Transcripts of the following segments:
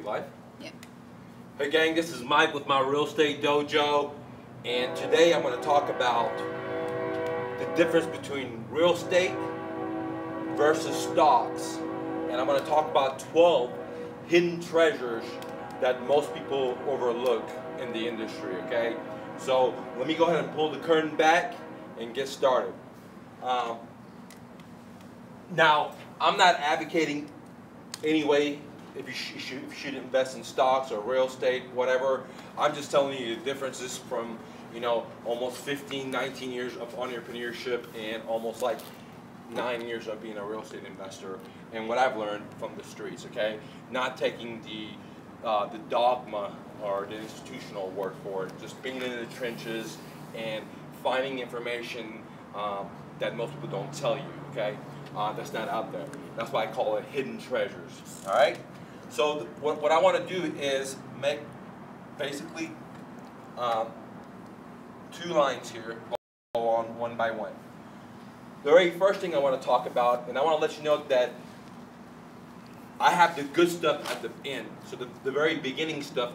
Live? Yeah. Hey gang, this is Mike with my Real Estate Dojo, and today I'm going to talk about the difference between real estate versus stocks, and I'm going to talk about 12 hidden treasures that most people overlook in the industry, okay? So let me go ahead and pull the curtain back and get started. Now, I'm not advocating anyway if you should invest in stocks or real estate, whatever. I'm just telling you the differences from, almost 15, 19 years of entrepreneurship and almost like 9 years of being a real estate investor, and what I've learned from the streets, okay? Not taking the dogma or the institutional word for it, just being in the trenches and finding information that most people don't tell you, okay? That's not out there. That's why I call it hidden treasures, all right? So what I want to do is make basically 2 lines here, go on one by one. The very first thing I want to talk about, and I want to let you know that I have the good stuff at the end. So the very beginning stuff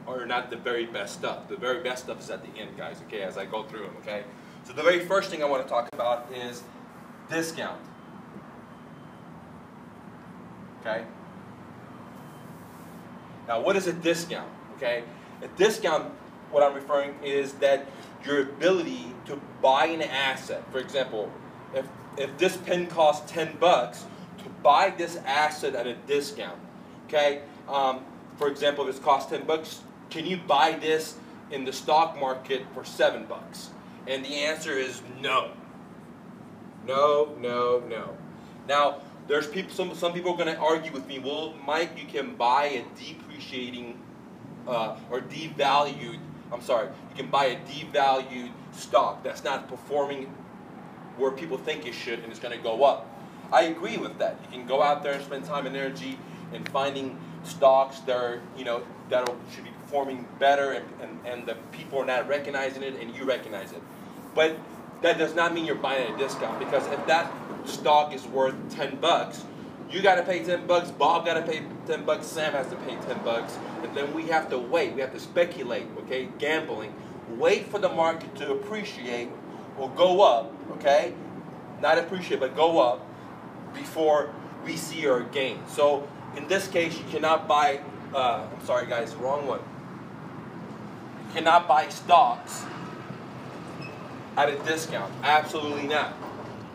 are not the very best stuff. The very best stuff is at the end, guys, okay, as I go through them, okay? So the very first thing I want to talk about is discount. Okay? Now, what is a discount? Okay? A discount, what I'm referring is that your ability to buy an asset. For example, if this pen costs 10 bucks, to buy this asset at a discount. Okay? For example, if it costs 10 bucks, can you buy this in the stock market for 7 bucks? And the answer is no. No, no, no. Now, there's people. Some people are going to argue with me. Well, Mike, you can buy a depreciating or devalued. I'm sorry. You can buy a devalued stock that's not performing where people think it should, and it's going to go up. I agree with that. You can go out there and spend time and energy in finding stocks that are, that should be performing better, and the people are not recognizing it, and you recognize it. But that does not mean you're buying at a discount, because if that stock is worth 10 bucks, you got to pay 10 bucks, Bob got to pay 10 bucks, Sam has to pay 10 bucks, and then we have to wait, we have to speculate, okay, gambling, wait for the market to appreciate or go up, okay, not appreciate, but go up before we see our gain. So in this case, you cannot buy, I'm sorry guys, wrong one, you cannot buy stocks at a discount, absolutely not.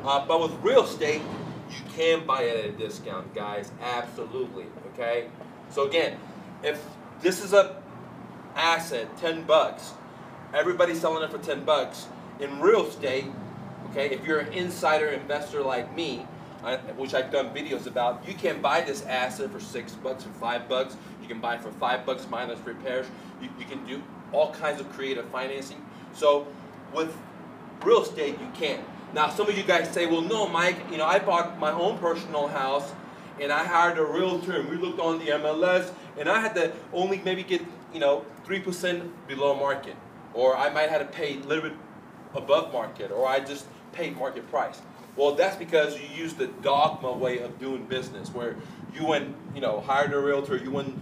But with real estate, you can buy it at a discount, guys, absolutely, okay? So again, if this is a asset, 10 bucks, everybody's selling it for 10 bucks. In real estate, okay, if you're an insider investor like me, which I've done videos about, you can buy this asset for 6 bucks, for 5 bucks. You can buy it for 5 bucks minus repairs. You can do all kinds of creative financing. So with real estate, you can't. Now, some of you guys say, well, no, Mike, I bought my own personal house, and I hired a realtor, and we looked on the MLS, and I had to only maybe get, 3% below market, or I might have to pay a little bit above market, or I just paid market price. Well, that's because you used the dogma way of doing business, where you went, hired a realtor, you went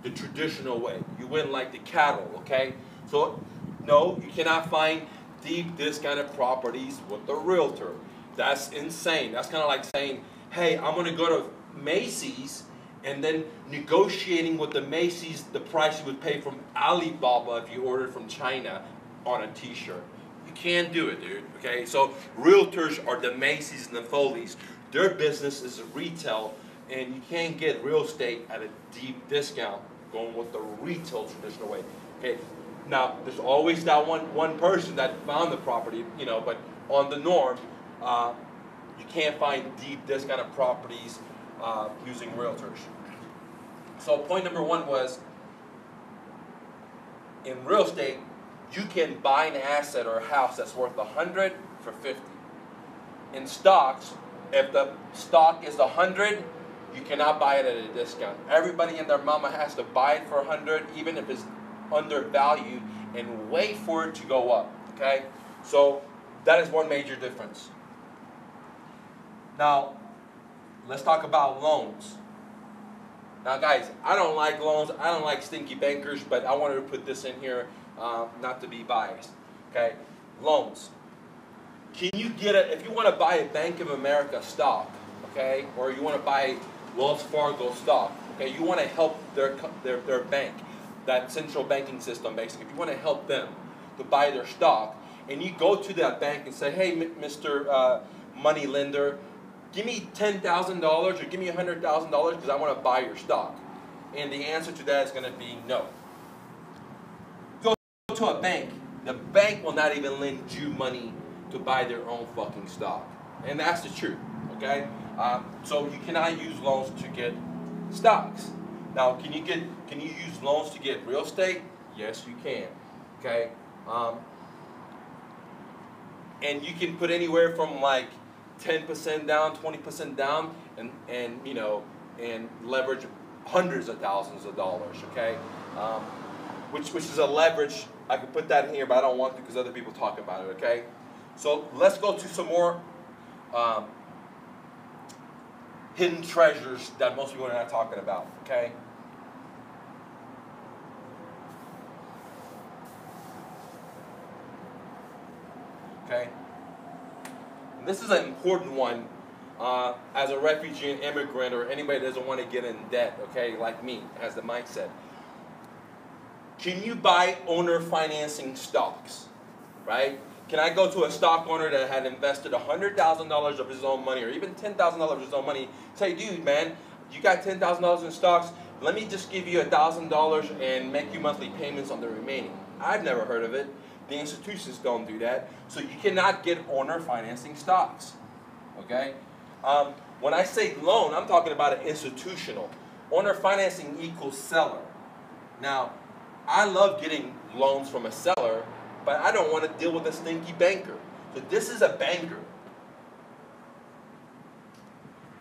the traditional way. You went like the cattle, okay? So, no, you cannot find deep discounted properties with the realtor. That's insane. That's kind of like saying, hey, I'm going to go to Macy's and then negotiating with the Macy's the price you would pay from Alibaba if you ordered from China on a t-shirt. You can't do it, dude, okay? So realtors are the Macy's and the Foley's. Their business is retail, and you can't get real estate at a deep discount going with the retail traditional way, okay? Now, there's always that one person that found the property, but on the norm, you can't find deep discounted properties using realtors. So point number 1 was, in real estate, you can buy an asset or a house that's worth 100 for 50. In stocks, if the stock is 100, you cannot buy it at a discount. Everybody and their mama has to buy it for 100, even if it's undervalued, and wait for it to go up, okay? So that is one major difference. Now, let's talk about loans. Now, guys, I don't like loans. I don't like stinky bankers, but I wanted to put this in here, not to be biased. Okay, loans. Can you get it if you want to buy a Bank of America stock? Okay, or you want to buy Wells Fargo stock? Okay, you want to help their bank, that central banking system, basically. If you want to help them to buy their stock, and you go to that bank and say, hey, Mr. Money Lender, give me $10,000 or give me $100,000 because I want to buy your stock. And the answer to that is going to be no. Go to a bank. The bank will not even lend you money to buy their own fucking stock. And that's the truth, okay? So you cannot use loans to get stocks. Now, can you use loans to get real estate? Yes, you can, okay? And you can put anywhere from like 10% down, 20% down, and leverage hundreds of thousands of dollars, okay? Which is a leverage. I could put that in here, but I don't want to because other people talk about it, okay? So let's go to some more hidden treasures that most people are not talking about, okay? Okay? This is an important one as a refugee and immigrant or anybody that doesn't want to get in debt, okay, like me, has the mindset. Can you buy owner financing stocks, right? Can I go to a stock owner that had invested $100,000 of his own money or even $10,000 of his own money, say, dude, man, you got $10,000 in stocks, let me just give you $1,000 and make you monthly payments on the remaining. I've never heard of it. The institutions don't do that. So you cannot get owner financing stocks, okay? When I say loan, I'm talking about an institutional. Owner financing equals seller. Now, I love getting loans from a seller, but I don't want to deal with a stinky banker. So this is a banker.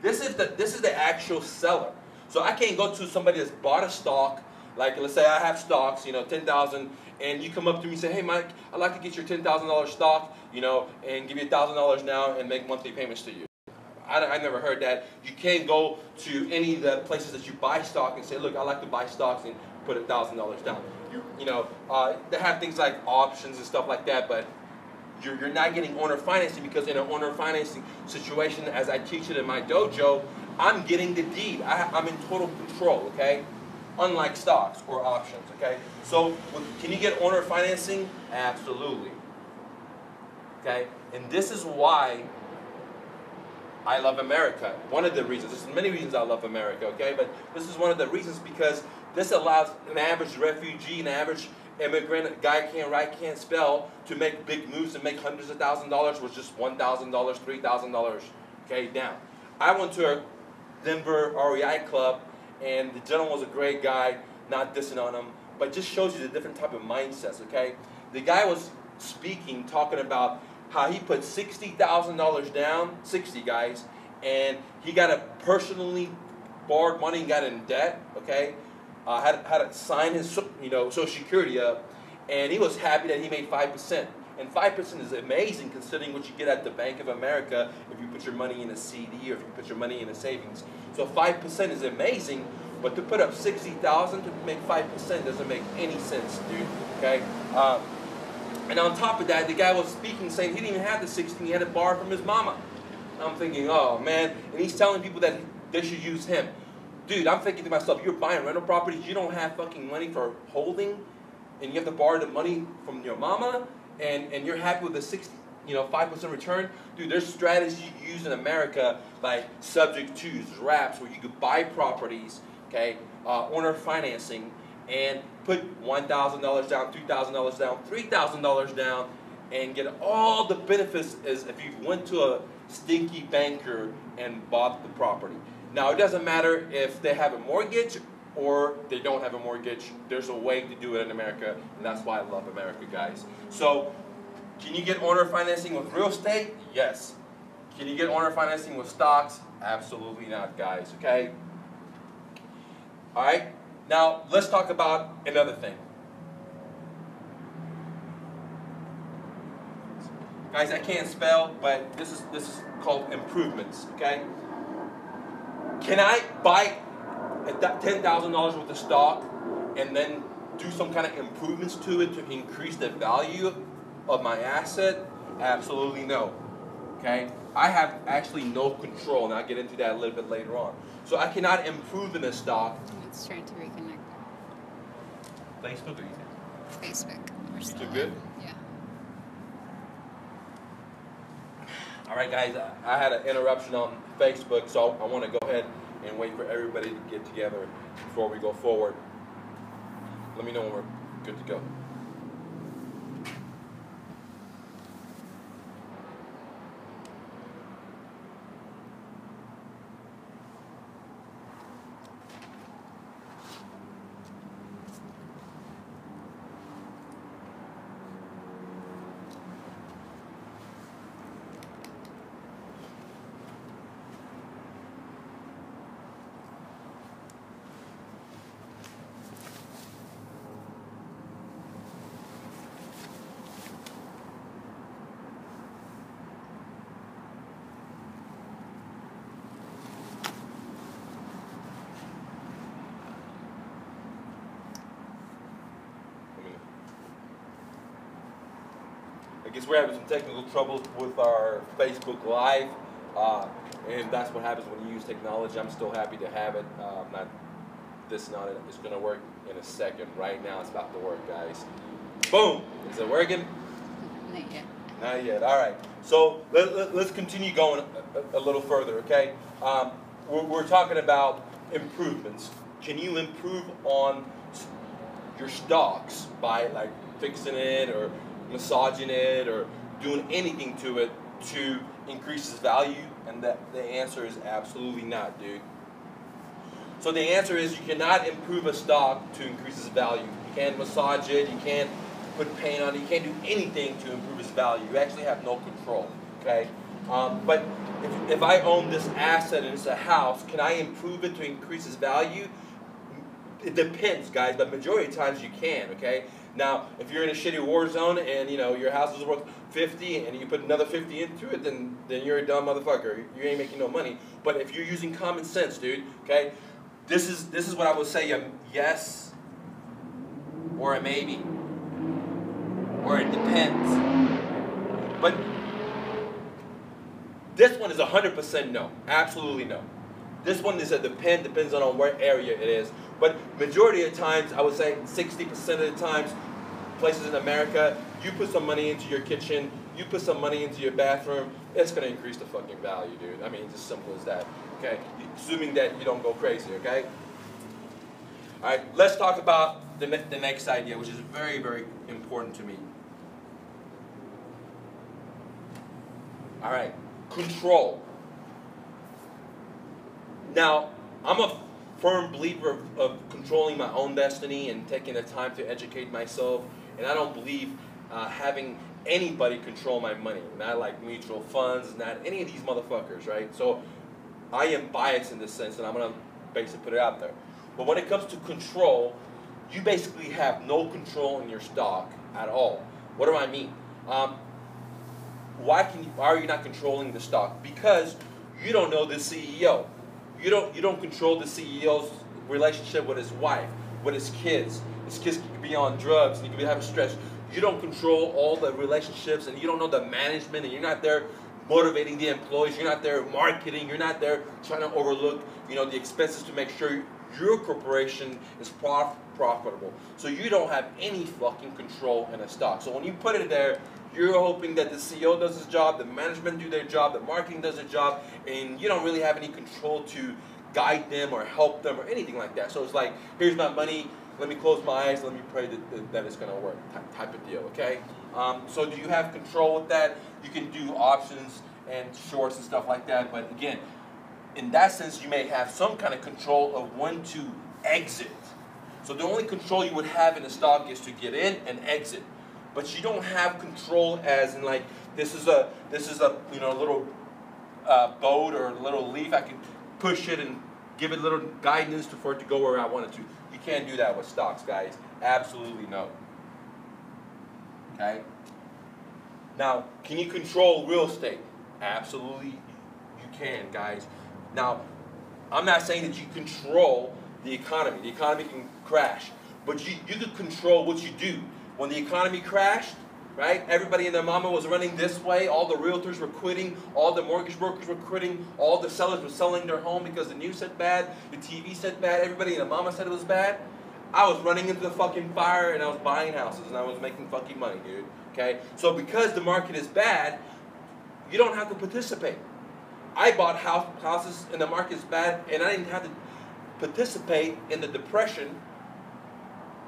This is the actual seller. So I can't go to somebody that's bought a stock, like let's say I have stocks, 10,000, and you come up to me and say, hey Mike, I'd like to get your $10,000 stock, and give you $1,000 now and make monthly payments to you. I never heard that. You can't go to any of the places that you buy stock and say, look, I like to buy stocks and put $1,000 down. They have things like options and stuff like that, but you're not getting owner financing because in an owner financing situation, as I teach it in my dojo, I'm getting the deed. I'm in total control, okay? Unlike stocks or options, okay? So can you get owner financing? Absolutely. Okay? And this is why I love America. One of the reasons. There's many reasons I love America, okay? But this is one of the reasons because this allows an average refugee, an average immigrant, a guy can't write, can't spell, to make big moves and make hundreds of thousands of dollars with just $1,000, $3,000, okay, down. I went to a Denver REI club, and the gentleman was a great guy, not dissing on him, but just shows you the different type of mindsets, okay? The guy was speaking, talking about how he put $60,000 down, 60 guys, and he got a personally borrowed money and got in debt, okay? Had to sign his Social Security up, and he was happy that he made 5%. And 5% is amazing considering what you get at the Bank of America if you put your money in a CD or if you put your money in a savings. So 5% is amazing, but to put up $60,000 to make 5% doesn't make any sense, dude. Okay. And on top of that, the guy was speaking, saying he didn't even have the 60, he had to borrow from his mama. I'm thinking, oh man, and he's telling people that they should use him. Dude, I'm thinking to myself, you're buying rental properties, you don't have fucking money for holding, and you have to borrow the money from your mama, and you're happy with the 5% return. Dude, there's strategies you use in America, like subject twos, wraps, where you could buy properties, okay, owner financing, and put $1,000 down, $2,000 down, $3,000 down, and get all the benefits as if you went to a stinky banker and bought the property. Now, it doesn't matter if they have a mortgage or they don't have a mortgage. There's a way to do it in America, and that's why I love America, guys. So, can you get owner financing with real estate? Yes. Can you get owner financing with stocks? Absolutely not, guys, okay? All right? Now, let's talk about another thing. Guys, I can't spell, but this is called improvements, okay? Can I buy $10,000 worth of stock and then do some kind of improvements to it to increase the value of my asset? Absolutely no. Okay? I have actually no control, and I'll get into that a little bit later on. So I cannot improve in a stock. It's trying to reconnect. Facebook or YouTube? Facebook. We're still YouTube good? Yeah. All right, guys, I had an interruption on Facebook, so I want to go ahead and wait for everybody to get together before we go forward. Let me know when we're good to go. I guess we're having some technical troubles with our Facebook Live, and that's what happens when you use technology. I'm still happy to have it. It's going to work in a second. Right now, it's about to work, guys. Boom! Is it working? Not yet. Not yet. All right. So let's continue going a little further, okay? We're talking about improvements. Can you improve on your stocks by like fixing it or massaging it or doing anything to it to increase its value? And the answer is absolutely not, dude. So the answer is you cannot improve a stock to increase its value. You can't massage it, you can't put paint on it, you can't do anything to improve its value. You actually have no control, okay? But if I own this asset and it's a house, can I improve it to increase its value? It depends, guys, but majority of times you can, okay? Now, if you're in a shitty war zone and you know your house is worth 50 and you put another 50 into it, then you're a dumb motherfucker. You ain't making no money. But if you're using common sense, dude, okay, this is what I would say a yes or a maybe or it depends. But this one is 100% no, absolutely no. This one is a depends on where area it is. But majority of times, I would say 60% of the times, places in America, you put some money into your kitchen, you put some money into your bathroom, it's going to increase the fucking value, dude. I mean, it's as simple as that, okay? Assuming that you don't go crazy, okay? All right, let's talk about the next idea, which is very, very important to me. All right, control. Now, I'm a firm believer of controlling my own destiny and taking the time to educate myself, and I don't believe having anybody control my money, not like mutual funds, not any of these motherfuckers, right? So I am biased in this sense, and I'm going to basically put it out there. But when it comes to control, you basically have no control in your stock at all. What do I mean? Why are you not controlling the stock? Because you don't know the CEO. You don't control the CEO's relationship with his wife, with his kids. His kids could be on drugs, and he could be having stress. You don't control all the relationships, and you don't know the management, and you're not there motivating the employees. You're not there marketing. You're not there trying to overlook, the expenses to make sure your corporation is profitable. So you don't have any fucking control in a stock. So when you put it there, you're hoping that the CEO does his job, the management do their job, the marketing does their job, and you don't really have any control to guide them or help them or anything like that. So it's like, here's my money, let me close my eyes, let me pray that it's going to work, type of deal, okay? So do you have control with that? You can do options and shorts and stuff like that, but again, in that sense, you may have some kind of control of when to exit. So the only control you would have in a stock is to get in and exit. But you don't have control as in like this is a little boat or a little leaf. I can push it and give it a little guidance for it to go where I want it to. You can't do that with stocks, guys. Absolutely no. Okay. Now, can you control real estate? Absolutely, you can, guys. Now, I'm not saying that you control the economy. The economy can crash. But you could control what you do. When the economy crashed, right, everybody and their mama was running this way. All the realtors were quitting. All the mortgage brokers were quitting. All the sellers were selling their home because the news said bad. The TV said bad. Everybody and their mama said it was bad. I was running into the fucking fire and I was buying houses and I was making fucking money, dude. Okay? So because the market is bad, you don't have to participate. I bought houses and the market's bad and I didn't have to participate in the depression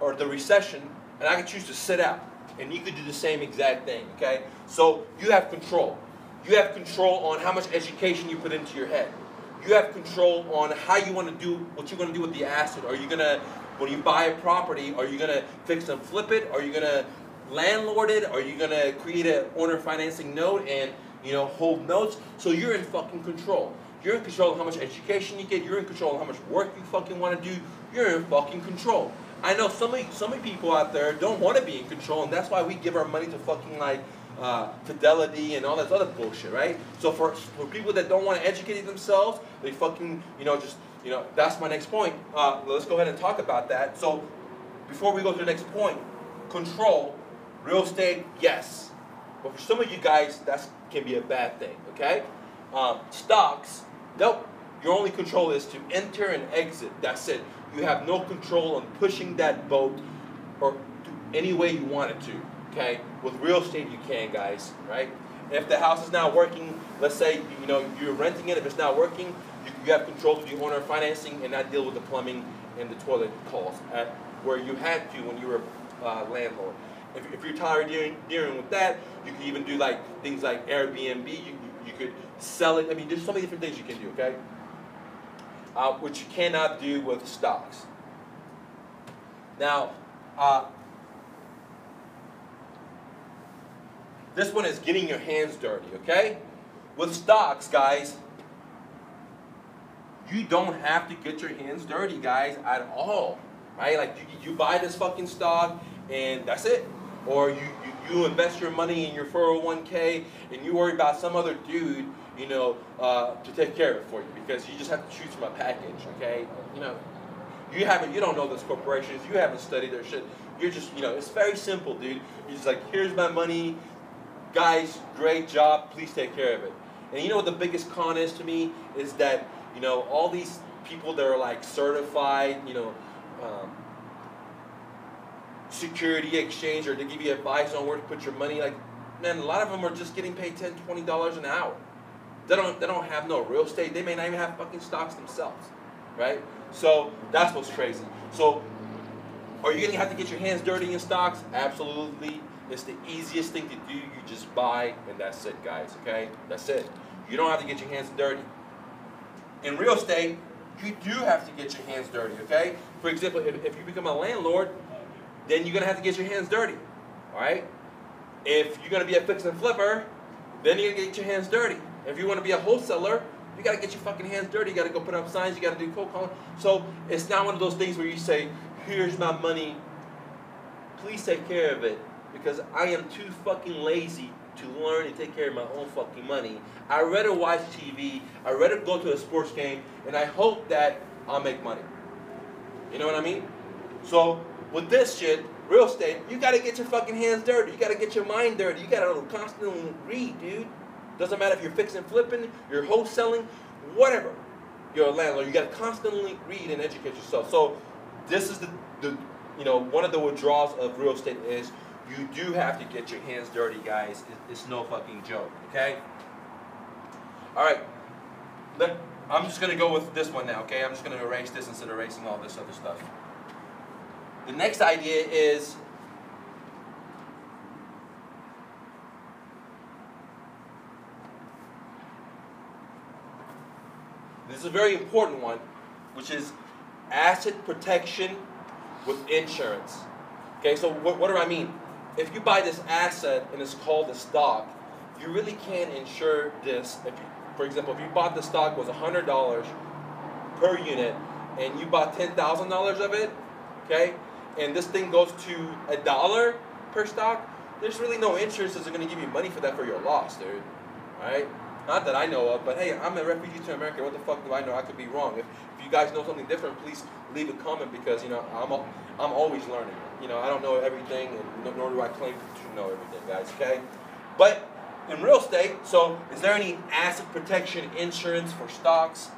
or the recession, and I could choose to sit out. And you could do the same exact thing, okay? So you have control. You have control on how much education you put into your head. You have control on how you want to do, what you're going to do with the asset. Are you going to, when you buy a property, are you going to fix and flip it? Are you going to landlord it? Are you going to create an owner financing note and, hold notes? So you're in fucking control. You're in control of how much education you get. You're in control of how much work you fucking want to do. You're in fucking control. I know some of people out there don't want to be in control, and that's why we give our money to fucking Fidelity and all that other bullshit, right? So for people that don't want to educate themselves, they fucking, that's my next point. Let's go ahead and talk about that. So before we go to the next point, control, real estate, yes. But for some of you guys, that can be a bad thing, okay? Stocks, nope. Your only control is to enter and exit. That's it. You have no control on pushing that boat or any way you want it to, okay? With real estate, you can, guys, right? If the house is not working, let's say, you're renting it. If it's not working, you have control of the owner financing and not deal with the plumbing and the toilet calls where you had to when you were landlord. If you're tired of dealing with that, you can even do things like Airbnb. You could sell it. I mean, there's so many different things you can do, okay? Which you cannot do with stocks. Now, this one is getting your hands dirty, okay? With stocks, guys, you don't have to get your hands dirty, guys, at all, right? Like, you buy this fucking stock, and that's it. Or you invest your money in your 401k, and you worry about some other dude, to take care of it for you, because you just have to choose from a package, okay? You don't know those corporations, you haven't studied their shit. You're just, it's very simple, dude. You're just like, here's my money, guys, great job, please take care of it. And you know what the biggest con is to me is that, all these people that are certified, security exchange, or they give you advice on where to put your money. Man, a lot of them are just getting paid $10, $20 an hour. They don't have no real estate. They may not even have fucking stocks themselves, right? So that's what's crazy. So are you gonna have to get your hands dirty in stocks? Absolutely. It's the easiest thing to do. You just buy, and that's it, guys. Okay, that's it. You don't have to get your hands dirty. In real estate, you do have to get your hands dirty. Okay. For example, if you become a landlord, then you're gonna have to get your hands dirty. All right. If you're gonna be a fix and flipper, then you're gonna get your hands dirty. If you want to be a wholesaler, you got to get your fucking hands dirty. You got to go put up signs. You got to do cold calling. So it's not one of those things where you say, here's my money. Please take care of it. Because I am too fucking lazy to learn and take care of my own fucking money. I'd rather watch TV. I'd rather go to a sports game. And I hope that I'll make money. You know what I mean? So with this shit, real estate, you got to get your fucking hands dirty. You got to get your mind dirty. You got to constantly read, dude. Doesn't matter if you're fixing, flipping, you're wholesaling, whatever. You're a landlord. You got to constantly read and educate yourself. So this is the one of the withdrawals of real estate is you do have to get your hands dirty, guys. It's no fucking joke. Okay. All right. I'm just gonna go with this one now. Okay. I'm just gonna erase this instead of erasing all this other stuff. The next idea is. This is a very important one, which is asset protection with insurance. Okay, so what do I mean? If you buy this asset and it's called a stock, you really can't insure this. For example, if you bought the stock was $100 per unit and you bought $10,000 of it, okay, and this thing goes to $1 per stock, there's really no insurance that's going to give you money for that for your loss, dude. All right? Not that I know of, but hey, I'm a refugee to America. What the fuck do I know? I could be wrong. If you guys know something different, please leave a comment because, you know, I'm always learning. You know, I don't know everything, and nor do I claim to know everything, guys, okay? But in real estate, so is there any asset protection insurance for stocks?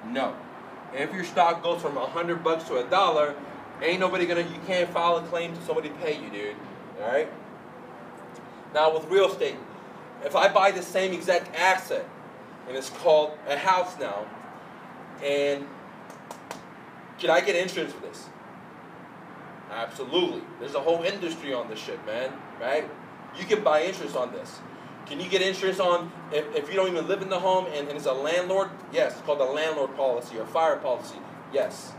No. If your stock goes from $100 to $1, ain't nobody gonna, you can't file a claim to somebody pay you, dude. All right? Now with real estate, if I buy the same exact asset, and it's called a house now, and can I get insurance for this? Absolutely. There's a whole industry on this shit, man, right? You can buy insurance on this. Can you get insurance on, if you don't even live in the home and it's a landlord? Yes, it's called a landlord policy or fire policy. Yes.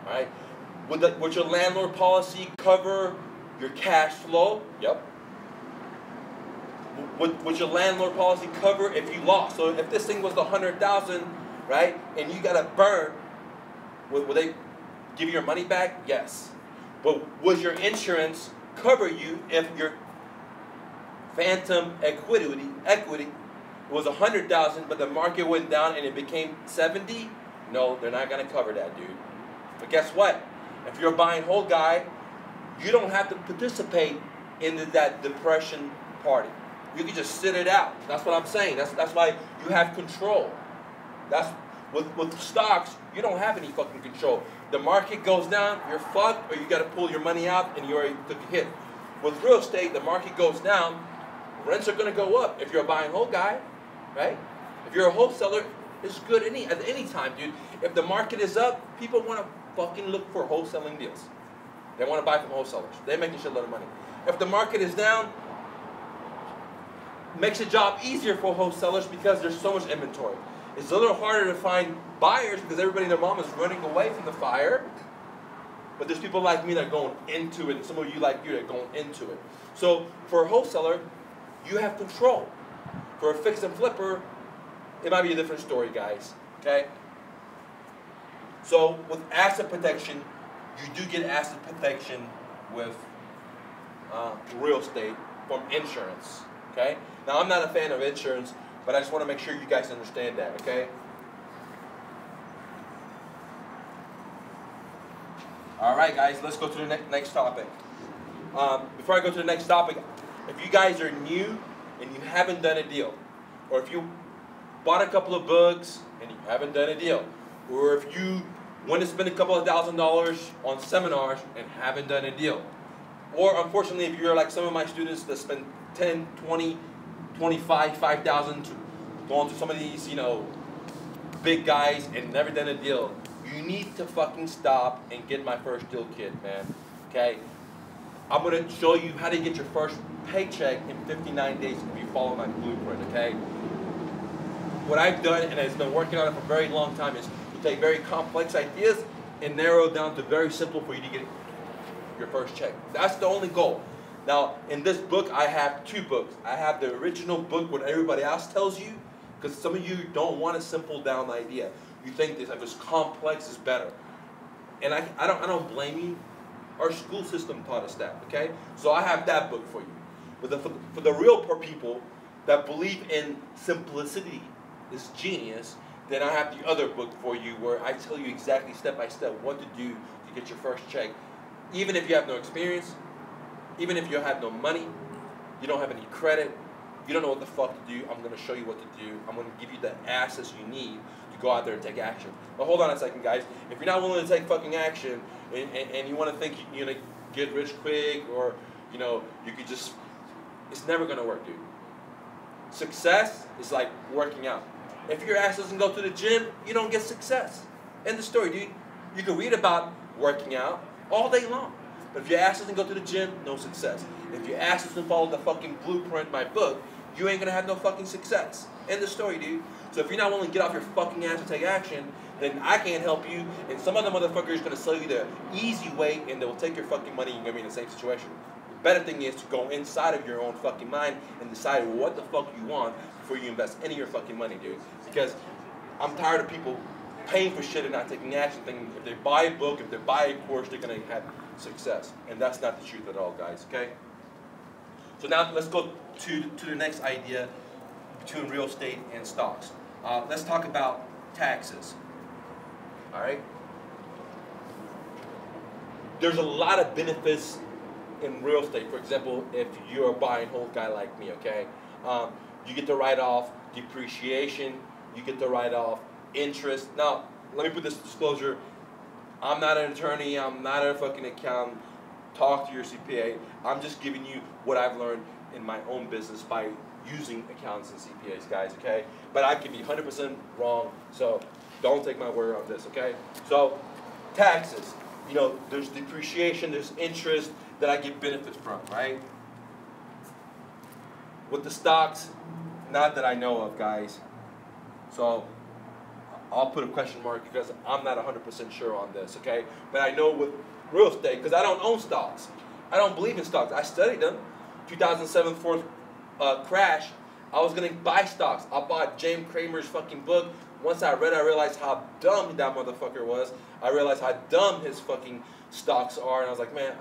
All right. Would your landlord policy cover your cash flow? Yep. Would your landlord policy cover if you lost? So if this thing was $100,000, right, and you got to burn, would they give you your money back? Yes. But would your insurance cover you if your phantom equity was $100,000, but the market went down and it became 70? No, they're not going to cover that, dude. But guess what? If you're a buy and hold guy, you don't have to participate in that depression party. You can just sit it out. That's what I'm saying. That's why you have control. That's with stocks, you don't have any fucking control. The market goes down, you're fucked, or you got to pull your money out and you already took a hit. With real estate, the market goes down, rents are going to go up if you're a buy and hold guy, right? If you're a wholesaler, it's good at any time, dude. If the market is up, people want to fucking look for wholesaling deals. They want to buy from wholesalers. They make a shitload of money. If the market is down, makes the job easier for wholesalers because there's so much inventory. It's a little harder to find buyers because everybody and their mom is running away from the fire. But there's people like me that are going into it, and some of you like you that are going into it. So for a wholesaler, you have control. For a fix and flipper, it might be a different story, guys. Okay? So with asset protection, you do get asset protection with real estate from insurance. Okay? Now, I'm not a fan of insurance, but I just want to make sure you guys understand that, okay? All right, guys, let's go to the next topic. Before I go to the next topic, if you guys are new and you haven't done a deal, or if you bought a couple of books and you haven't done a deal, or if you want to spend a couple of $1,000s on seminars and haven't done a deal, or unfortunately, if you're like some of my students that spend 10, 20, 25, 5,000 to go on to some of these, you know, big guys and never done a deal, you need to fucking stop and get my first deal kit, man. Okay? I'm going to show you how to get your first paycheck in 59 days if you follow my blueprint, okay? What I've done, and I've been working on it for a very long time, is to take very complex ideas and narrow it down to very simple for you to get your first check. That's the only goal. Now, in this book, I have two books. I have the original book, what everybody else tells you, because some of you don't want a simple down idea. You think this, if it's complex, is better. And I don't blame you. Our school system taught us that, okay? So I have that book for you. But for the real poor people that believe in simplicity is genius, then I have the other book for you where I tell you exactly step by step what to do to get your first check. Even if you have no experience, even if you have no money, you don't have any credit, you don't know what the fuck to do, I'm going to show you what to do. I'm going to give you the assets you need to go out there and take action. But hold on a second, guys. If you're not willing to take fucking action and you want to think you're going to get rich quick or, you know, you could just, it's never going to work, dude. Success is like working out. If your ass doesn't go to the gym, you don't get success. End of story, dude. You can read about working out all day long. But if your ass doesn't go to the gym, no success. If your ass doesn't follow the fucking blueprint, my book, you ain't gonna have no fucking success. End of story, dude. So if you're not willing to get off your fucking ass and take action, then I can't help you, and some other motherfucker is gonna sell you the easy way, and they'll take your fucking money, and you're gonna be in the same situation. The better thing is to go inside of your own fucking mind and decide what the fuck you want before you invest any of your fucking money, dude. Because I'm tired of people paying for shit and not taking action, thinking if they buy a book, if they buy a course, they're gonna have success. And that's not the truth at all, guys, okay? So now let's go to the next idea. between real estate and stocks. Let's talk about taxes. All right. There's a lot of benefits in real estate. For example, if you're a buy and hold guy like me, okay, you get to write off depreciation. You get to write off interest. Now, let me put this disclosure. I'm not an attorney. I'm not a fucking accountant. Talk to your CPA. I'm just giving you what I've learned in my own business by using accountants and CPAs, guys, okay? But I could be 100% wrong, so don't take my word on this, okay? So, taxes. You know, there's depreciation, there's interest that I get benefits from, right? With the stocks, not that I know of, guys. So, I'll put a question mark because I'm not 100% sure on this, okay? But I know with real estate, because I don't own stocks. I don't believe in stocks. I studied them. 2007 fourth crash, I was going to buy stocks. I bought James Cramer's fucking book. Once I read it, I realized how dumb that motherfucker was. I realized how dumb his fucking stocks are. And I was like, man,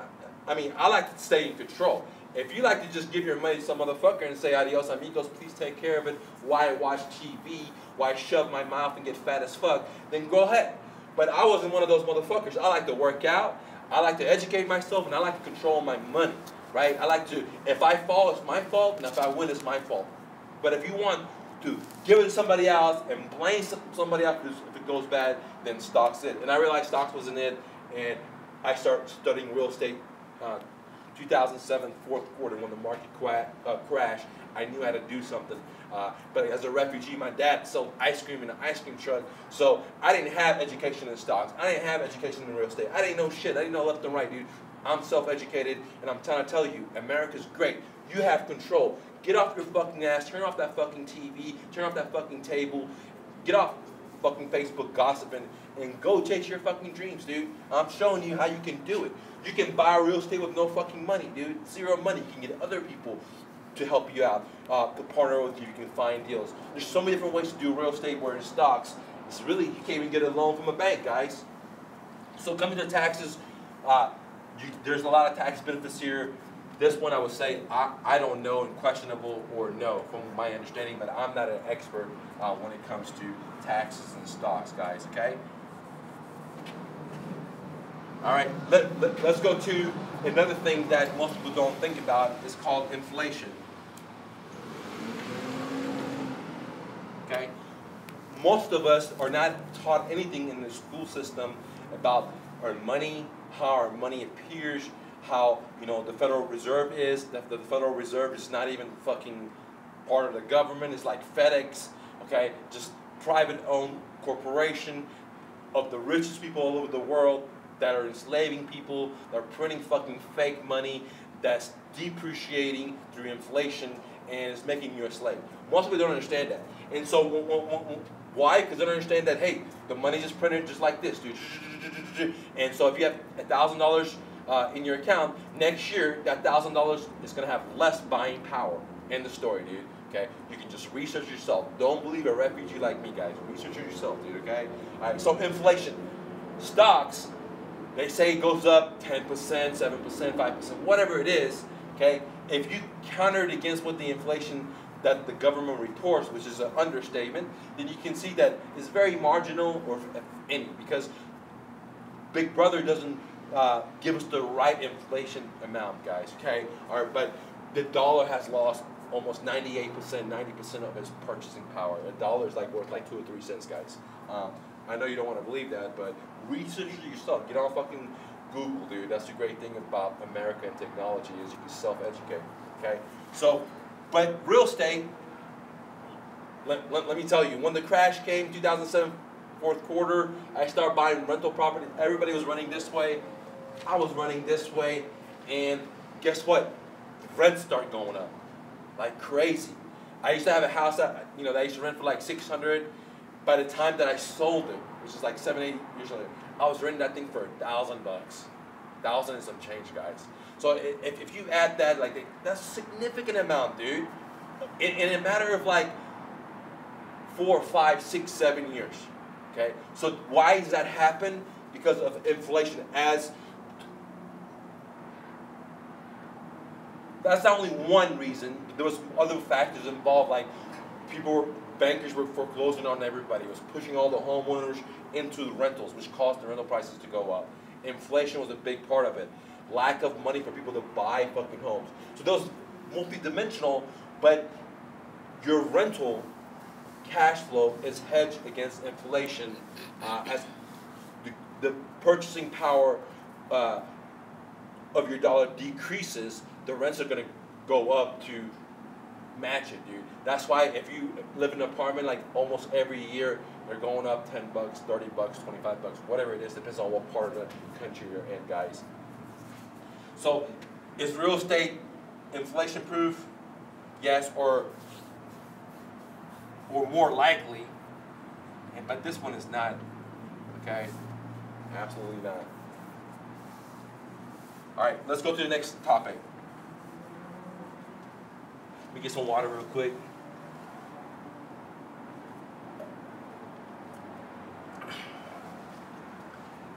I mean, I like to stay in control. If you like to just give your money to some motherfucker and say, adios amigos, please take care of it, why watch TV, why shove my mouth and get fat as fuck, then go ahead. But I wasn't one of those motherfuckers. I like to work out, I like to educate myself, and I like to control my money, right? I like to, if I fall, it's my fault, and if I win, it's my fault. But if you want to give it to somebody else and blame somebody else if it goes bad, then stocks it. And I realized stocks wasn't it, and I started studying real estate 2007 fourth quarter when the market crashed. I knew how to do something. But as a refugee, my dad sold ice cream in an ice cream truck, so I didn't have education in stocks. I didn't have education in real estate. I didn't know shit. I didn't know left and right, dude. I'm self-educated, and I'm trying to tell you, America's great. You have control. Get off your fucking ass. Turn off that fucking TV. Turn off that fucking table. Get off fucking Facebook gossiping and go chase your fucking dreams, dude. I'm showing you how you can do it. You can buy real estate with no fucking money, dude. Zero money. You can get other people to help you out, to partner with you. You can find deals. There's so many different ways to do real estate where in stocks, it's really, you can't even get a loan from a bank, guys. So coming to taxes, there's a lot of tax benefits here. This one I would say, I don't know, and questionable or no from my understanding, but I'm not an expert when it comes to taxes and stocks, guys, okay? All right, let's go to another thing that most people don't think about. It's called inflation. Okay? Most of us are not taught anything in the school system about our money, how our money appears, how, you know, the Federal Reserve is. The Federal Reserve is not even fucking part of the government. It's like FedEx, okay? Just private-owned corporation of the richest people all over the world that are enslaving people, that are printing fucking fake money, that's depreciating through inflation, and it's making you a slave. Most people don't understand that. And so, why? Because they don't understand that, hey, the money's just printed just like this, dude. And so if you have $1,000 in your account, next year, that $1,000 is going to have less buying power. End the story, dude. Okay? You can just research yourself. Don't believe a refugee like me, guys. Research it yourself, dude, okay? All right, so inflation. Stocks, they say it goes up 10%, 7%, 5%, whatever it is, okay? If you counter it against what the inflation that the government reports, which is an understatement, then you can see that it's very marginal, or if any, because Big Brother doesn't give us the right inflation amount, guys, okay? All right, but the dollar has lost almost 98%, 90% of its purchasing power. A dollar is like worth like 2 or 3 cents, guys. I know you don't want to believe that, but research it yourself. Get on fucking Google, dude. That's the great thing about America and technology is you can self-educate, okay? So, but real estate, let me tell you, when the crash came, 2007, fourth quarter, I started buying rental property. Everybody was running this way. I was running this way. And guess what? Rents start going up like crazy. I used to have a house that, you know, that I used to rent for like $600. By the time that I sold it, which is like 7, 8 years later, I was renting that thing for $1,000. 1,000 and some change, guys. So if you add that, like, that's a significant amount, dude. In a matter of like 4, 5, 6, 7 years. Okay? So why does that happen? Because of inflation. That's not only one reason. There was other factors involved, like bankers were foreclosing on everybody. It was pushing all the homeowners into the rentals, which caused the rental prices to go up. Inflation was a big part of it. Lack of money for people to buy fucking homes. So those multi-dimensional, but your rental cash flow is hedged against inflation as the purchasing power of your dollar decreases. The rents are going to go up to match it, dude. That's why if you live in an apartment, like almost every year, they're going up $10, $30, $25, whatever it is, depends on what part of the country you're in, guys. So, is real estate inflation proof? Yes, or more likely. But this one is not. Okay, absolutely not. All right, let's go to the next topic. Let me get some water real quick.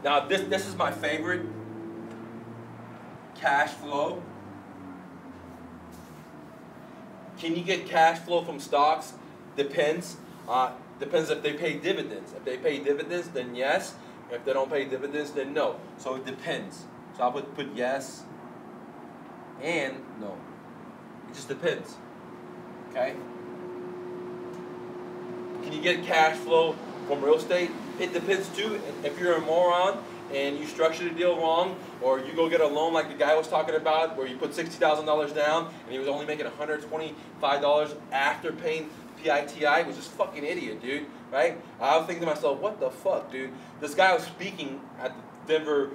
Now this is my favorite. Cash flow. Can you get cash flow from stocks? Depends. Depends if they pay dividends. If they pay dividends, then yes. If they don't pay dividends, then no. So it depends. So I would put yes and no. It just depends. Okay? Can you get cash flow from real estate? It depends too. If you're a moron and you structure the deal wrong, or you go get a loan like the guy was talking about, where you put $60,000 down and he was only making $125 after paying PITI, was just fucking idiot, dude. Right? I was thinking to myself, what the fuck, dude? This guy was speaking at the Denver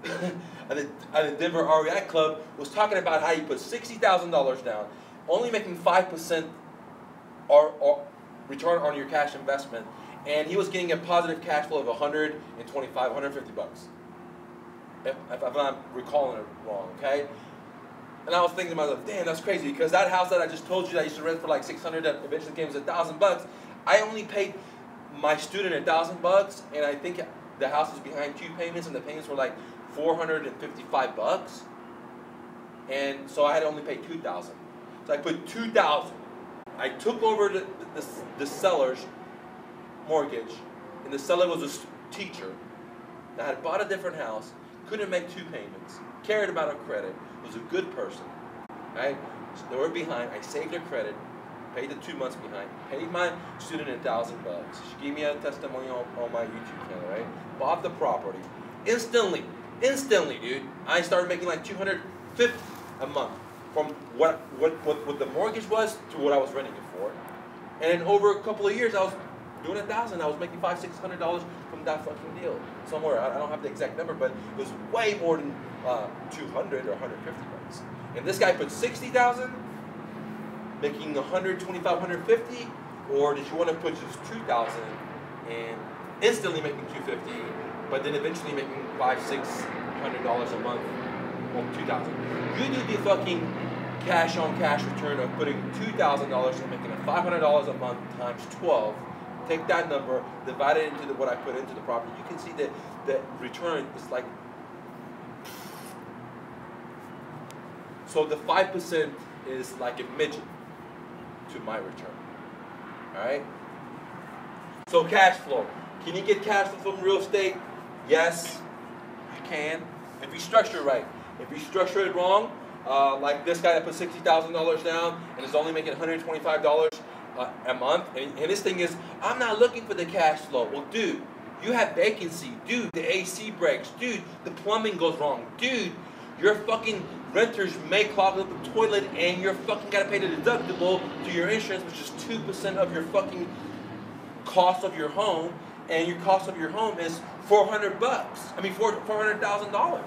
at the Denver REI Club, was talking about how he put $60,000 down, only making 5% or return on your cash investment, and he was getting a positive cash flow of 125, 150 bucks. If I'm not recalling it wrong, okay? And I was thinking to myself, damn, that's crazy, because that house that I just told you that I used to rent for like 600, that eventually came to $1,000, I only paid my student $1,000, and I think the house was behind 2 payments, and the payments were like 455 bucks, and so I had only paid 2,000. So I put 2,000. I took over the seller's mortgage, and the seller was a teacher that had bought a different house, couldn't make 2 payments, cared about her credit, was a good person, right? So they were behind. I saved her credit, paid the 2 months behind, paid my student $1,000. She gave me a testimonial on my YouTube channel, right? Bought the property. Instantly, dude, I started making like $250 a month from what the mortgage was to what I was renting it for. And then over a couple of years, I was doing $1,000. I was making $500-600 from that fucking deal. Somewhere, I don't have the exact number, but it was way more than 200 or 150 bucks. And this guy put 60,000, making 125, 150, or did you want to put just 2,000 and instantly making 250, but then eventually making $500-600 a month, or 2,000? You do the fucking cash on cash return of putting $2,000 and making $500 a month times 12. Take that number, divide it into what I put into the property. You can see that the return is like. So the 5% is like a midget to my return. All right. So cash flow. Can you get cash flow from real estate? Yes, you can. If you structure it right. If you structure it wrong, like this guy that put $60,000 down and is only making $125 a month, and his thing is, I'm not looking for the cash flow. Well, dude, you have vacancy. Dude, the AC breaks. Dude, the plumbing goes wrong. Dude, your fucking renters may clog up the toilet, and you're fucking gotta pay the deductible to your insurance, which is 2% of your fucking cost of your home, and your cost of your home is $400 bucks. I mean, $400,000,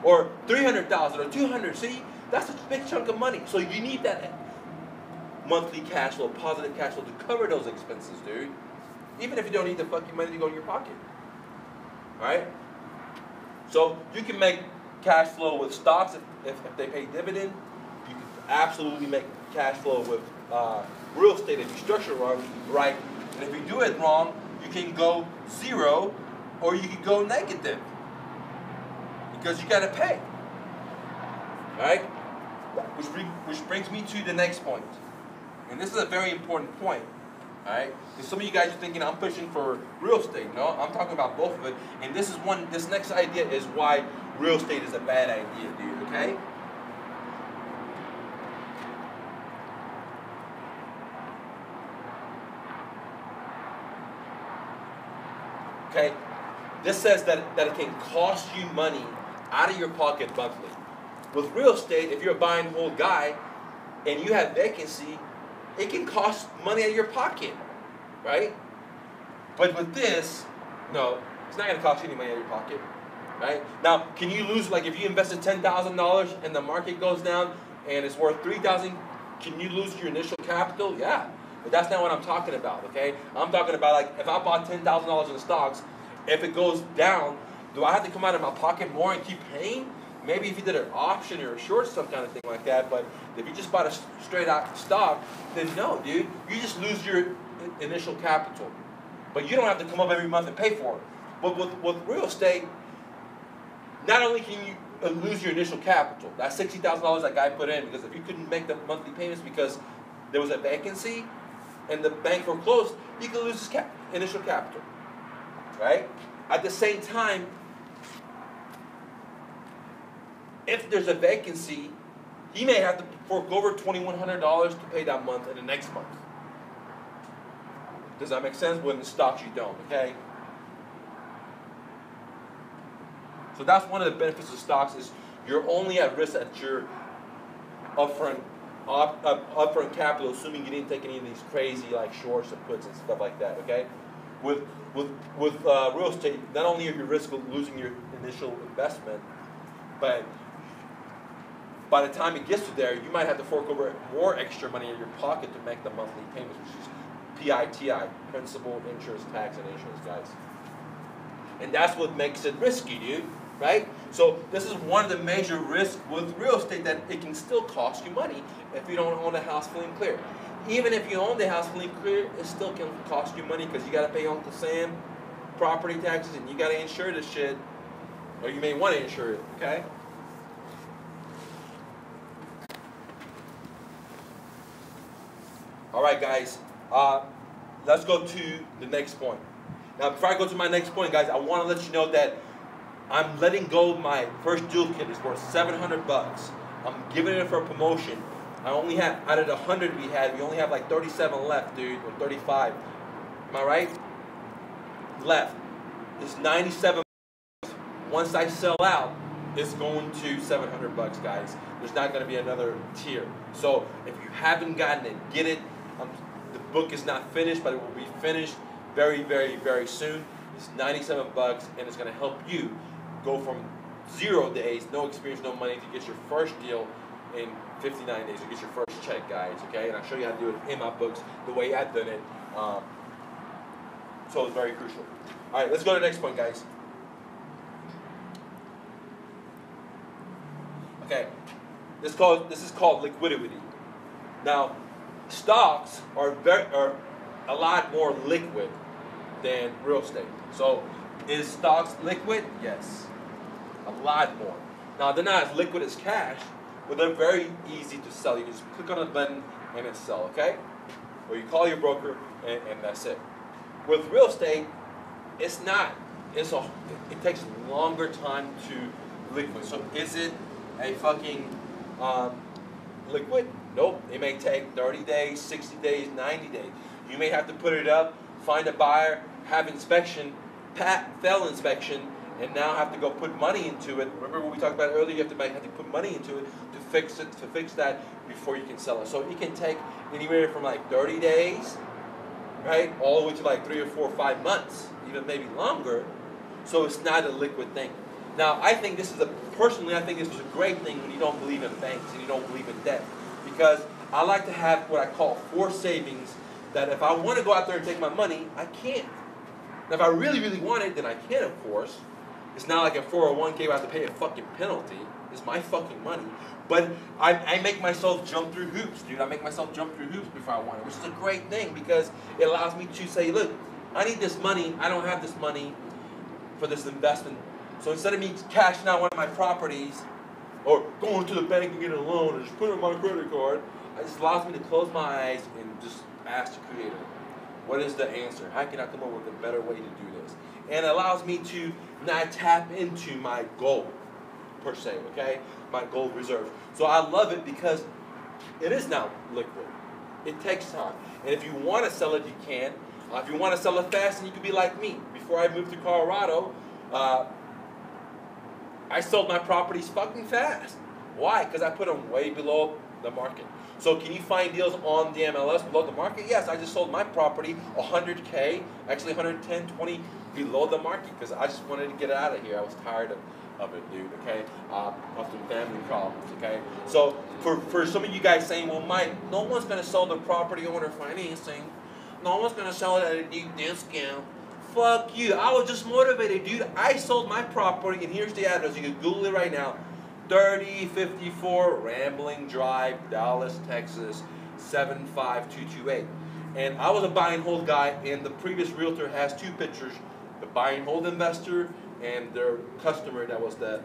or $300,000, or $200,000. See, that's a big chunk of money. So you need that monthly cash flow, positive cash flow to cover those expenses, dude. Even if you don't need the fucking money to go in your pocket. All right. So you can make cash flow with stocks if they pay dividend. You can absolutely make cash flow with real estate if you structure it right. And if you do it wrong, you can go zero or you can go negative because you got to pay. All right. Which brings me to the next point. And this is a very important point. All right, because some of you guys are thinking I'm pushing for real estate. No, I'm talking about both of it. And this is one. This next idea is why real estate is a bad idea, dude. Okay. Okay. This says that it can cost you money out of your pocket monthly. With real estate, if you're a buy and hold guy, and you have vacancy, it can cost money out of your pocket, right? But with this, no, it's not going to cost you any money out of your pocket, right? Now, can you lose, like if you invested $10,000 and the market goes down and it's worth $3,000, can you lose your initial capital? Yeah, but that's not what I'm talking about, okay? I'm talking about like if I bought $10,000 in stocks, if it goes down, do I have to come out of my pocket more and keep paying? Maybe if you did an option or a short, some kind of thing like that, but if you just bought a straight out stock, then no, dude. You just lose your initial capital. But you don't have to come up every month and pay for it. But with real estate, not only can you lose your initial capital, that $60,000 that guy put in, because if you couldn't make the monthly payments because there was a vacancy and the bank foreclosed, you could lose his initial capital, right? At the same time, if there's a vacancy, he may have to fork over $2,100 to pay that month in the next month. Does that make sense? When in stocks you don't, okay? So that's one of the benefits of stocks is you're only at risk at your upfront capital, assuming you didn't take any of these crazy like shorts and puts and stuff like that, okay? With real estate, not only are you at risk of losing your initial investment, but by the time it gets to there, you might have to fork over more extra money in your pocket to make the monthly payments, which is PITI, principal, interest, tax, and insurance, guys. And that's what makes it risky, dude, right? So this is one of the major risks with real estate, that it can still cost you money if you don't own a house free and clear. Even if you own the house free and clear, it still can cost you money because you got to pay Uncle Sam property taxes and you got to insure this shit, or you may want to insure it, okay? All right, guys, let's go to the next point. Now, before I go to my next point, guys, I want to let you know that I'm letting go of my first dual kit. It's worth $700. I'm giving it for a promotion. I only have, out of the 100 we had, we only have like 37 left, dude, or 35. Am I right? Left. It's 97. Once I sell out, it's going to $700, guys. There's not going to be another tier. So if you haven't gotten it, get it. The book is not finished, but it will be finished very, very, very soon. It's $97, and it's going to help you go from 0 days, no experience, no money, to get your first deal in 59 days. You get your first check, guys, okay? And I'll show you how to do it in my books, the way I've done it. So it's very crucial. All right, let's go to the next point, guys. Okay, this is called liquidity. Now, stocks are a lot more liquid than real estate. So, is stocks liquid? Yes, a lot more. Now, they're not as liquid as cash, but they're very easy to sell. You just click on a button and it's sell, okay? Or you call your broker and that's it. With real estate, it's not. It takes longer time to liquid. So is it a fucking liquid? Nope. It may take 30 days, 60 days, 90 days. You may have to put it up, find a buyer, have inspection, fail inspection, and now have to go put money into it. Remember what we talked about earlier? You have to put money into it to fix that before you can sell it. So it can take anywhere from like 30 days, right, all the way to like 3 or 4 or 5 months, even maybe longer. So it's not a liquid thing. Now, I think this is personally, I think this is a great thing when you don't believe in banks and you don't believe in debt. Because I like to have what I call forced savings, that if I want to go out there and take my money, I can't. Now, if I really, really want it, then I can, of course. It's not like a 401k where I have to pay a fucking penalty. It's my fucking money. But I make myself jump through hoops, dude. I make myself jump through hoops before I want it, which is a great thing because it allows me to say, look, I need this money. I don't have this money for this investment. So instead of me cashing out one of my properties or going to the bank and getting a loan or just putting it on my credit card, It just allows me to close my eyes and just ask the Creator, what is the answer? How can I come up with a better way to do this? And it allows me to not tap into my gold, per se, okay? My gold reserve. So I love it because it is now liquid. It takes time. And if you want to sell it, you can. If you want to sell it fast, then you can be like me. Before I moved to Colorado, I sold my properties fucking fast. Why? Because I put them way below the market. So can you find deals on the MLS below the market? Yes, I just sold my property 100K, actually 110, 20 below the market because I just wanted to get out of here. I was tired of it, dude, okay? Of some family problems, okay? So for some of you guys saying, well, Mike, no one's going to sell their property owner financing. No one's going to sell it at a deep discount. Fuck you. I was just motivated, dude. I sold my property, and here's the address. You can Google it right now. 3054 Rambling Drive, Dallas, Texas, 75228. And I was a buy and hold guy, and the previous realtor has two pictures, the buy and hold investor and their customer that was the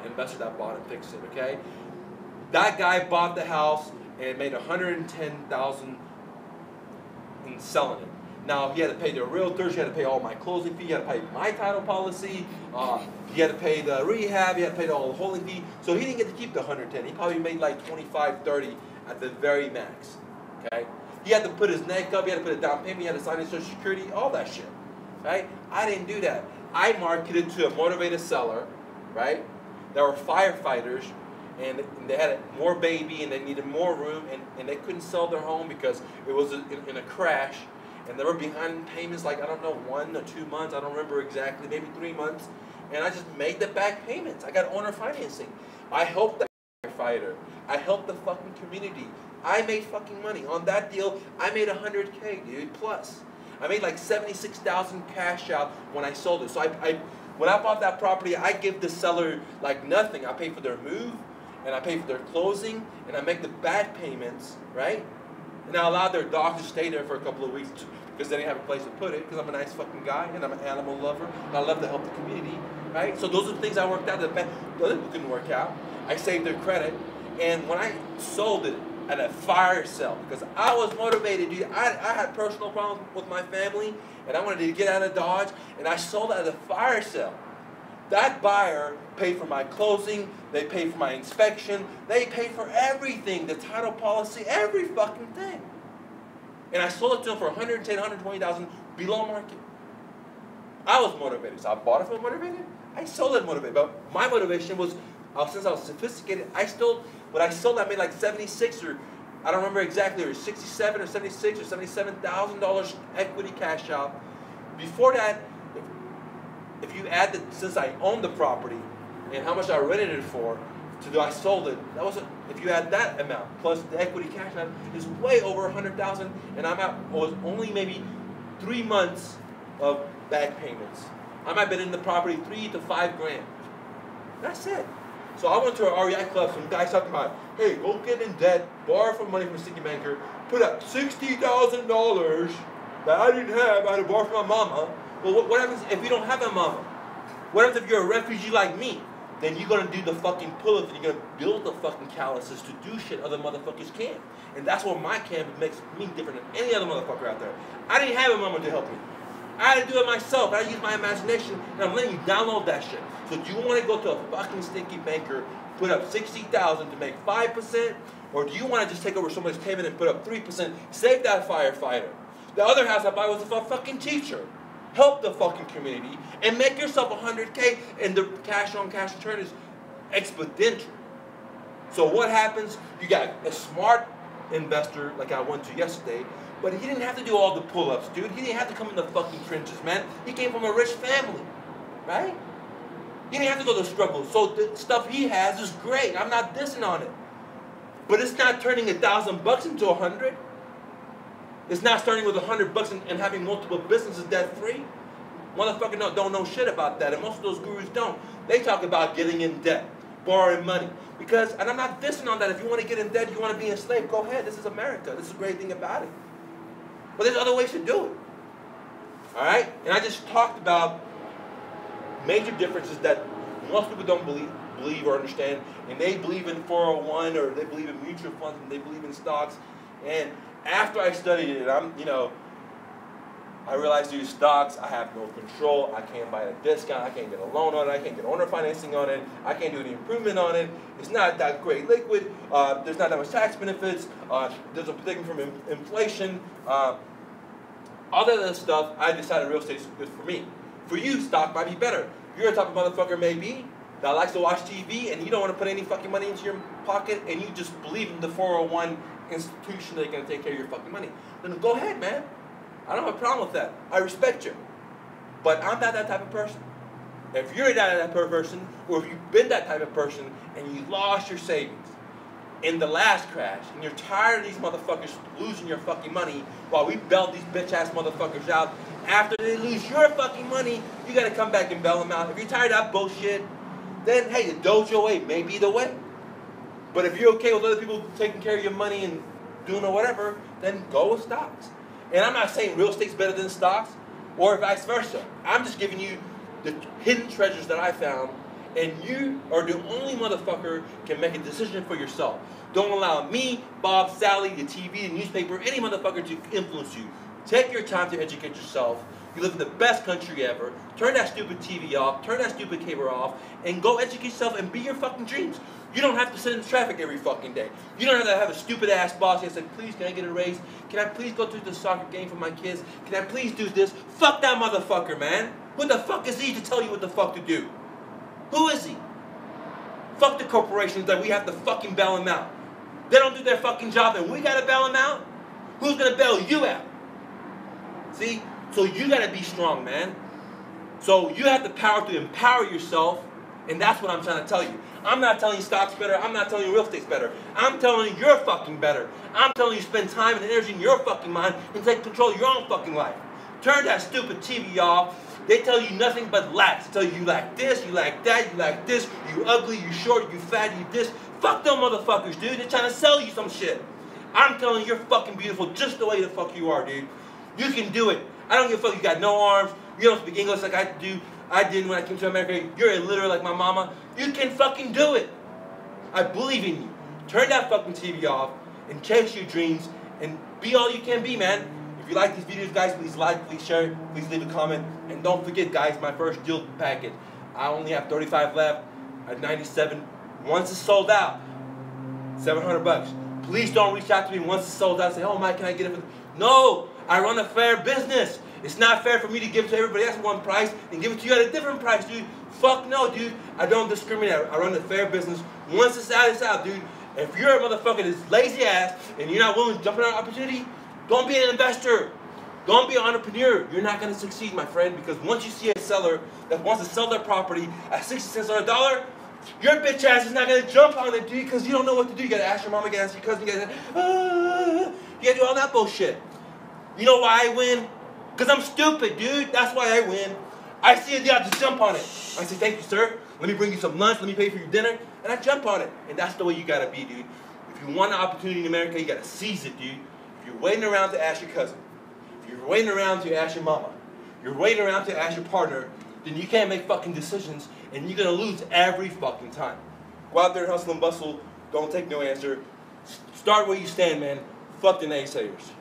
investor that bought and fixed it, okay? That guy bought the house and made $110,000 in selling it. Now, he had to pay the realtors, he had to pay all my closing fee, he had to pay my title policy, he had to pay the rehab, he had to pay all the holding fee. So he didn't get to keep the 110. He probably made like 25, 30 at the very max, okay? He had to put his neck up, he had to put a down payment, he had to sign his Social Security, all that shit, right? I didn't do that. I marketed to a motivated seller, right? There were firefighters, and they had more baby, and they needed more room, and they couldn't sell their home because it was in a crash. And they were behind payments like, I don't know, 1 or 2 months. I don't remember exactly, maybe 3 months. And I just made the back payments. I got owner financing. I helped the firefighter. I helped the fucking community. I made fucking money. On that deal, I made $100K, dude, plus. I made like $76,000 cash out when I sold it. So when I bought that property, I give the seller like nothing. I pay for their move, and I pay for their closing, and I make the back payments, right? And I allowed their dog to stay there for a couple of weeks because they didn't have a place to put it, because I'm a nice fucking guy and I'm an animal lover and I love to help the community, right? So those are the things I worked out that the other people couldn't work out. I saved their credit, and when I sold it at a fire sale, because I was motivated, dude. I had personal problems with my family and I wanted to get out of Dodge, and I sold it at a fire sale. That buyer paid for my closing, they paid for my inspection, they paid for everything, the title policy, every fucking thing. And I sold it to them for $110,000, $120,000 below market. I was motivated. So I bought it for motivated, I sold it motivated. But my motivation was, since I was sophisticated, when I sold, I made like 76 or I don't remember exactly, or 67 or 76 or $77,000 equity cash out. Before that, if you add the, since I owned the property and how much I rented it for, to I sold it, that was if you add that amount plus the equity cash out, is way over $100,000, and was only maybe 3 months of back payments. I might have been in the property $3 to $5 grand. That's it. So I went to an REI club. Some guys talking about, hey, go get in debt, borrow some money from a sticky banker, put up $60,000 that I didn't have. I had to borrow from my mama. Well, what happens if you don't have a mama? What happens if you're a refugee like me? Then you're going to do the fucking pull-ups and you're going to build the fucking calluses to do shit other motherfuckers can't. And that's what my camp makes me different than any other motherfucker out there. I didn't have a mama to help me. I had to do it myself. I used my imagination, and I'm letting you download that shit. So do you want to go to a fucking stinky banker, put up $60,000 to make 5%? Or do you want to just take over somebody's payment and put up 3%, save that firefighter? The other house I bought was a fucking teacher. Help the fucking community and make yourself $100K, and the cash on cash return is exponential. So what happens? You got a smart investor like I went to yesterday, but he didn't have to do all the pull-ups, dude. He didn't have to come in the fucking trenches, man. He came from a rich family, right? He didn't have to go to the struggle. So the stuff he has is great. I'm not dissing on it, but it's not turning $1,000 into 100. It's not starting with $100 and having multiple businesses debt-free. Motherfuckers don't know shit about that, and most of those gurus don't. They talk about getting in debt, borrowing money. And I'm not dissing on that. If you want to get in debt, you want to be enslaved, go ahead. This is America. This is a great thing about it. But there's other ways to do it. All right? And I just talked about major differences that most people don't believe. believe or understand, and they believe in 401 or they believe in mutual funds and they believe in stocks. And after I studied it, I realized these stocks, I have no control. I can't buy a discount. I can't get a loan on it. I can't get owner financing on it. I can't do any improvement on it. It's not that great liquid. There's not that much tax benefits. There's a protection from inflation. All that other stuff, I decided real estate is good for me. For you, stock might be better. You're a type of motherfucker maybe that likes to watch TV and you don't want to put any fucking money into your pocket and you just believe in the 401 institution that's going to take care of your fucking money. Then go ahead, man. I don't have a problem with that. I respect you. But I'm not that type of person. If you're not that type of person, or if you've been that type of person and you lost your savings in the last crash, and you're tired of these motherfuckers losing your fucking money while we bailed these bitch-ass motherfuckers out, after they lose your fucking money, you gotta come back and bail them out. If you're tired of that bullshit, then hey, the dojo way may be the way. But if you're okay with other people taking care of your money and doing or whatever, then go with stocks. And I'm not saying real estate's better than stocks, or vice versa. I'm just giving you the hidden treasures that I found, and you are the only motherfucker can make a decision for yourself. Don't allow me, Bob, Sally, the TV, the newspaper, any motherfucker to influence you. Take your time to educate yourself. You live in the best country ever. Turn that stupid TV off, turn that stupid cable off, and go educate yourself and be your fucking dreams. You don't have to sit in traffic every fucking day. You don't have to have a stupid ass boss that says, please, can I get a raise? Can I please go to the soccer game for my kids? Can I please do this? Fuck that motherfucker, man. Who the fuck is he to tell you what the fuck to do? Who is he? Fuck the corporations that we have to fucking bail them out. They don't do their fucking job and we gotta bail them out? Who's gonna bail you out? See? So you gotta be strong, man. So you have the power to empower yourself, and that's what I'm trying to tell you. I'm not telling you stocks better. I'm not telling you real estate's better. I'm telling you you're fucking better. I'm telling you spend time and energy in your fucking mind and take control of your own fucking life. Turn that stupid TV off. They tell you nothing but lies. They tell you like this, you like that, you like this, you ugly, you short, you fat, you this. Fuck them motherfuckers, dude. They're trying to sell you some shit. I'm telling you, you're fucking beautiful just the way the fuck you are, dude. You can do it. I don't give a fuck. You got no arms. You don't speak English like I do. I did when I came to America. You're illiterate like my mama. You can fucking do it. I believe in you. Turn that fucking TV off and chase your dreams and be all you can be, man. If you like these videos, guys, please like, please share, please leave a comment. And don't forget, guys, my first deal package. I only have 35 left at 97. Once it's sold out, $700. Please don't reach out to me once it's sold out and say, oh, Mike, can I get it? No, I run a fair business. It's not fair for me to give it to everybody else one price and give it to you at a different price, dude. Fuck no, dude. I don't discriminate. I run a fair business. Once it's out, dude. If you're a motherfucker that's lazy ass and you're not willing to jump on an opportunity, don't be an investor. Don't be an entrepreneur. You're not going to succeed, my friend, because once you see a seller that wants to sell their property at 60 cents on a dollar, your bitch ass is not going to jump on it, dude, because you don't know what to do. You got to ask your mama, you got to ask your cousin, you got to do all that bullshit. You know why I win? Because I'm stupid, dude. That's why I win. I see a deal, I just jump on it. I say, thank you, sir. Let me bring you some lunch. Let me pay for your dinner. And I jump on it. And that's the way you got to be, dude. If you want an opportunity in America, you got to seize it, dude. If you're waiting around to ask your cousin, if you're waiting around to ask your mama, you're waiting around to ask your partner, then you can't make fucking decisions, and you're going to lose every fucking time. Go out there and hustle and bustle. Don't take no answer. Start where you stand, man. Fuck the naysayers.